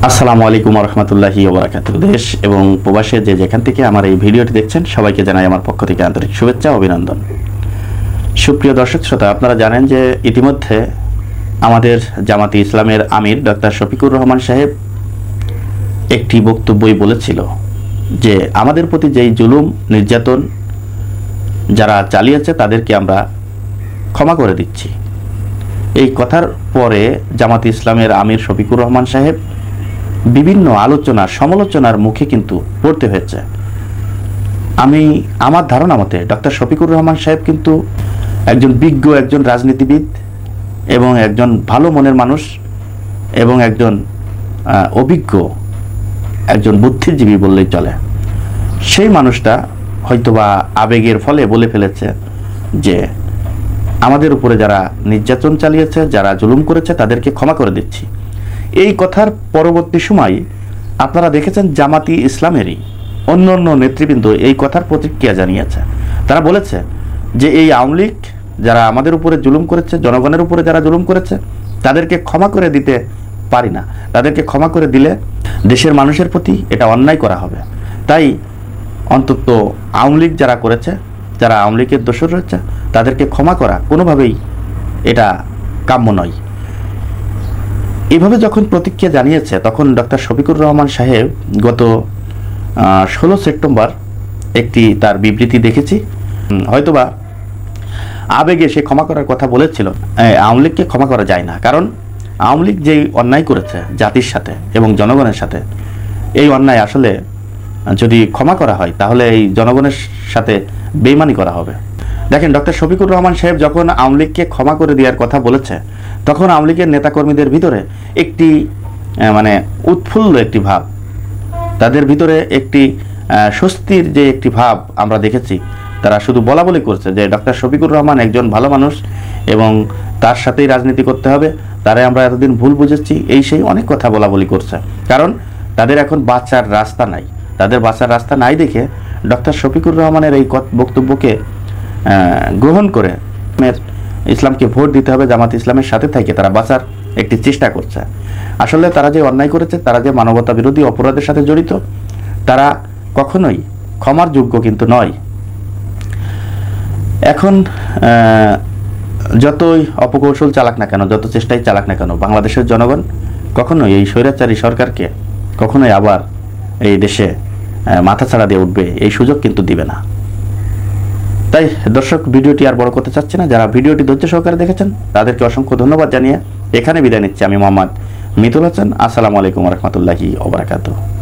আসসালামু আলাইকুম রহমতুল্লাহি ওবারাকাতুহু। দেশ এবং প্রবাসে যে যেখান থেকে আমার এই ভিডিওটি দেখছেন সবাইকে জানাই আমার পক্ষ থেকে আন্তরিক শুভেচ্ছা ও অভিনন্দন। সুপ্রিয় দর্শক শ্রোতা, আপনারা জানেন যে ইতিমধ্যে আমাদের জামাতে ইসলামের আমির ডক্টর শফিকুর রহমান সাহেব একটি বক্তব্যই বলেছিল যে আমাদের প্রতি যেই জুলুম নির্যাতন যারা চালিয়েছে তাদেরকে আমরা ক্ষমা করে দিচ্ছি। এই কথার পরে জামাতে ইসলামের আমির শফিকুর রহমান সাহেব বিভিন্ন আলোচনা সমালোচনার মুখে কিন্তু পড়তে হয়েছে। আমার ধারণা মতে ডক্টর শফিকুর রহমান সাহেব কিন্তু একজন বিজ্ঞ, একজন রাজনীতিবিদ এবং একজন ভালো মনের মানুষ এবং একজন অভিজ্ঞ, একজন বুদ্ধিজীবী বললেই চলে। সেই মানুষটা হয়তোবা আবেগের ফলে বলে ফেলেছে যে আমাদের উপরে যারা নির্যাতন চালিয়েছে, যারা জুলুম করেছে তাদেরকে ক্ষমা করে দিচ্ছি। এই কথার পরবর্তী সময় আপনারা দেখেছেন জামাতি ইসলামেরই অন্য নেতৃবৃন্দ এই কথার প্রতিক্রিয়া জানিয়েছে। তারা বলেছে যে এই আওয়ামী লীগ যারা আমাদের উপরে জুলুম করেছে, জনগণের উপরে যারা জুলুম করেছে তাদেরকে ক্ষমা করে দিতে পারি না। তাদেরকে ক্ষমা করে দিলে দেশের মানুষের প্রতি এটা অন্যায় করা হবে। তাই অন্তত আওয়ামী লীগ যারা করেছে, যারা আওয়ামী লীগের দোষর রয়েছে তাদেরকে ক্ষমা করা কোনোভাবেই এটা কাম্য নয়। এইভাবে যখন প্রতিক্রিয়া জানিয়েছে তখন ডক্টর শফিকুর রহমান সাহেব গত 16 সেপ্টেম্বর একটি তার বিবৃতি দেখেছি। হয়তোবা আবেগে সে ক্ষমা করার কথা বলেছিল। আওয়ামী লীগকে ক্ষমা করা যায় না, কারণ আওয়ামী লীগ যেই অন্যায় করেছে জাতির সাথে এবং জনগণের সাথে, এই অন্যায় আসলে যদি ক্ষমা করা হয় তাহলে এই জনগণের সাথে বেইমানি করা হবে। দেখেন, ডক্টর শফিকুর রহমান সাহেব যখন আওয়ামী লীগকে ক্ষমা করে দেওয়ার কথা বলেছে তখন আওয়ামী লীগের নেতাকর্মীদের ভিতরে একটি উৎফুল্ল একটি ভাব, তাদের ভিতরে একটি স্বস্তির যে একটি ভাব আমরা দেখেছি। তারা শুধু বলা বলি করছে যে ডক্টর শফিকুর রহমান একজন ভালো মানুষ এবং তার সাথেই রাজনীতি করতে হবে, তারে আমরা এতদিন ভুল বুঝেছি, এই সেই অনেক কথা বলা বলি করছে। কারণ তাদের এখন বাঁচার রাস্তা নাই। তাদের বাঁচার রাস্তা নাই দেখে ডক্টর শফিকুর রহমানের এই বক্তব্যকে গ্রহণ করে ইসলামকে ভোট দিতে হবে, জামাত ইসলামের সাথে থেকে তারা বাঁচার একটি চেষ্টা করছে। আসলে তারা যে অন্যায় করেছে, তারা যে মানবতা বিরোধী অপরাধের সাথে জড়িত, তারা কখনোই ক্ষমার যোগ্য কিন্তু নয়। এখন যতই অপকৌশল চালাক না কেন, যত চেষ্টাই চালাক না কেন, বাংলাদেশের জনগণ কখনোই এই স্বৈরাচারী সরকারকে কখনোই আবার এই দেশে মাথাছাড়া দিয়ে উঠবে এই সুযোগ কিন্তু দিবে না। তাই দর্শক, ভিডিওটি আর বড় করতে চাচ্ছি না। যারা ভিডিওটি ধৈর্য সহকারে দেখেছেন তাদেরকে অসংখ্য ধন্যবাদ জানিয়ে এখানে বিদায় নিচ্ছি। আমি মোহাম্মদ মিতুল হাসান। আসসালামু আলাইকুম রহমতুল্লাহি ওবারাকাতুহু।